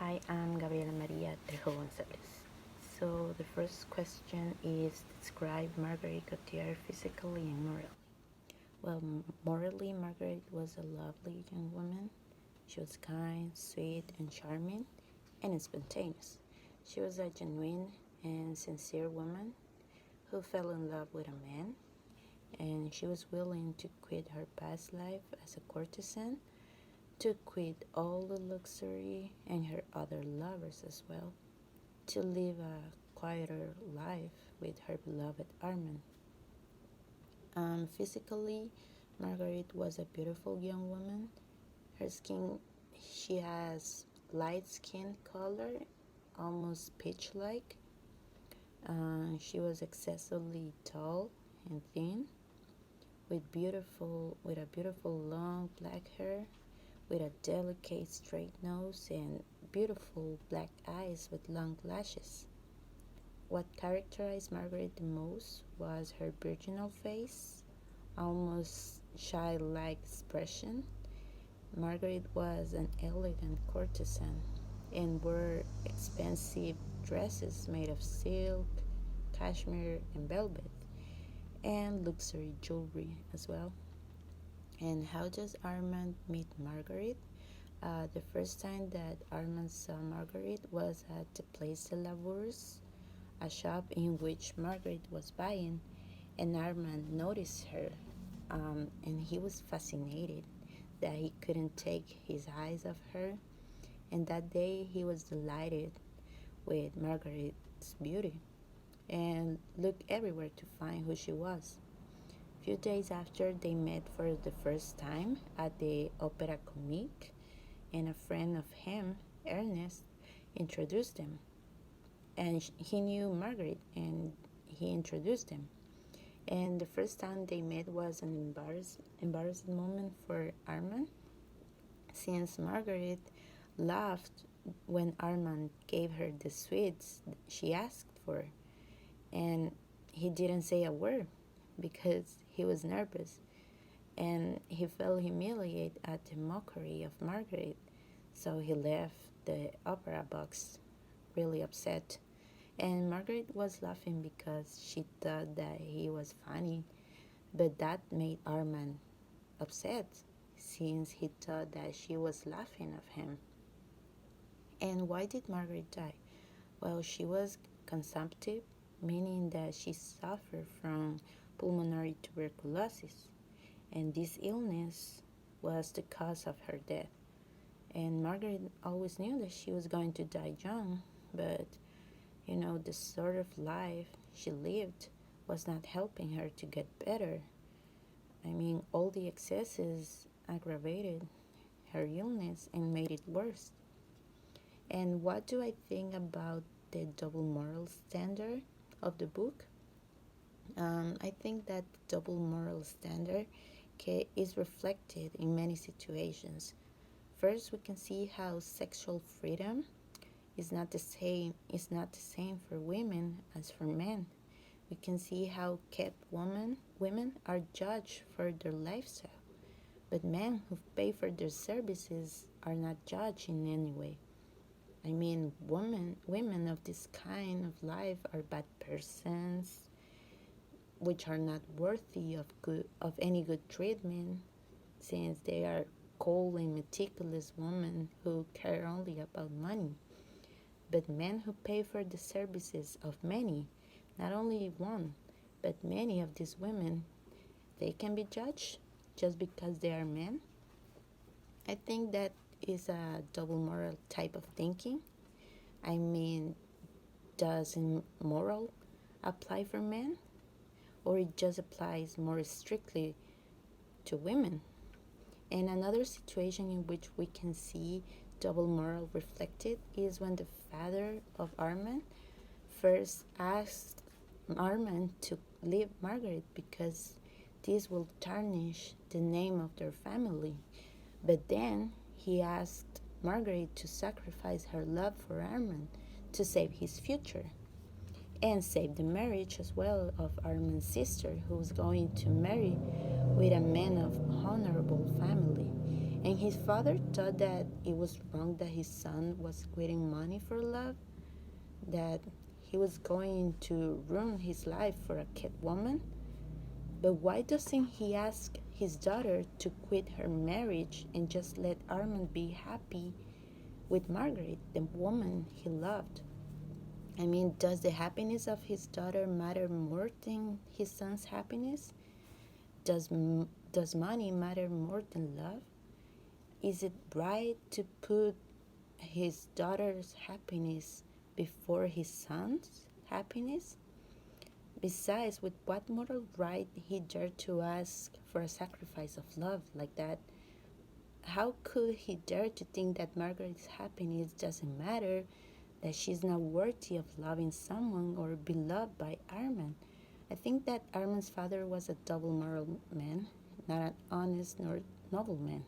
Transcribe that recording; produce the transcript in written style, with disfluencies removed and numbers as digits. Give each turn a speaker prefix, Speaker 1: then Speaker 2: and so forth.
Speaker 1: Hi, I'm Gabriela María Trejo González. So the first question is describe Marguerite Gautier physically and morally. Well, morally, Marguerite was a lovely young woman. She was kind, sweet, and charming, and spontaneous. She was a genuine and sincere woman who fell in love with a man, and she was willing to quit her past life as a courtesan, to quit all the luxury and her other lovers as well, to live a quieter life with her beloved Armand. Physically, Marguerite was a beautiful young woman. Her skin, she has light skin color, almost peach-like. She was excessively tall and thin, with a beautiful long black hair, with a delicate straight nose and beautiful black eyes with long lashes. What characterized Margaret the most was her virginal face, almost childlike expression. Margaret was an elegant courtesan and wore expensive dresses made of silk, cashmere, and velvet, and luxury jewelry as well. And how does Armand meet Margaret? The first time that Armand saw Margaret was at the Place de la Bourse, a shop in which Margaret was buying, and Armand noticed her, and he was fascinated that he couldn't take his eyes off her. And that day he was delighted with Margaret's beauty and looked everywhere to find who she was. A few days after, they met for the first time at the Opera Comique, and a friend of him, Ernest, introduced them. And he knew Margaret, and he introduced them. And the first time they met was an embarrassing moment for Armand, since Margaret laughed when Armand gave her the sweets she asked for, and he didn't say a word because he was nervous, and he felt humiliated at the mockery of Margaret, so he left the opera box really upset. And Margaret was laughing because she thought that he was funny, but that made Armand upset since he thought that she was laughing at him. And why did Margaret die? Well, she was consumptive, meaning that she suffered from pulmonary tuberculosis, and this illness was the cause of her death. And Margaret always knew that she was going to die young, but the sort of life she lived was not helping her to get better. I mean, all the excesses aggravated her illness and made it worse. And what do I think about the double moral standard of the book? I think that the double moral standard is reflected in many situations. First, we can see how sexual freedom is not the same for women as for men. We can see how kept women are judged for their lifestyle, but men who pay for their services are not judged in any way. I mean, women of this kind of life are bad persons, which are not worthy of any good treatment, since they are cold and meticulous women who care only about money. But men who pay for the services of many, not only one, but many of these women, they can be judged just because they are men. I think that is a double moral type of thinking. I mean, does moral apply for men, or it just applies more strictly to women? And another situation in which we can see double moral reflected is when the father of Armand first asked Armand to leave Margaret because this will tarnish the name of their family. But then he asked Margaret to sacrifice her love for Armand to save his future and save the marriage as well of Armand's sister, who was going to marry with a man of honorable family. And his father thought that it was wrong that his son was quitting money for love, that he was going to ruin his life for a kid woman. But why doesn't he ask his daughter to quit her marriage and just let Armand be happy with Margaret, the woman he loved? I mean, does the happiness of his daughter matter more than his son's happiness? Does money matter more than love? Is it right to put his daughter's happiness before his son's happiness? Besides, with what moral right he dared to ask for a sacrifice of love like that? How could he dare to think that Margaret's happiness doesn't matter, that she's not worthy of loving someone or be loved by Armand? I think that Armand's father was a double moral man, not an honest nor noble man.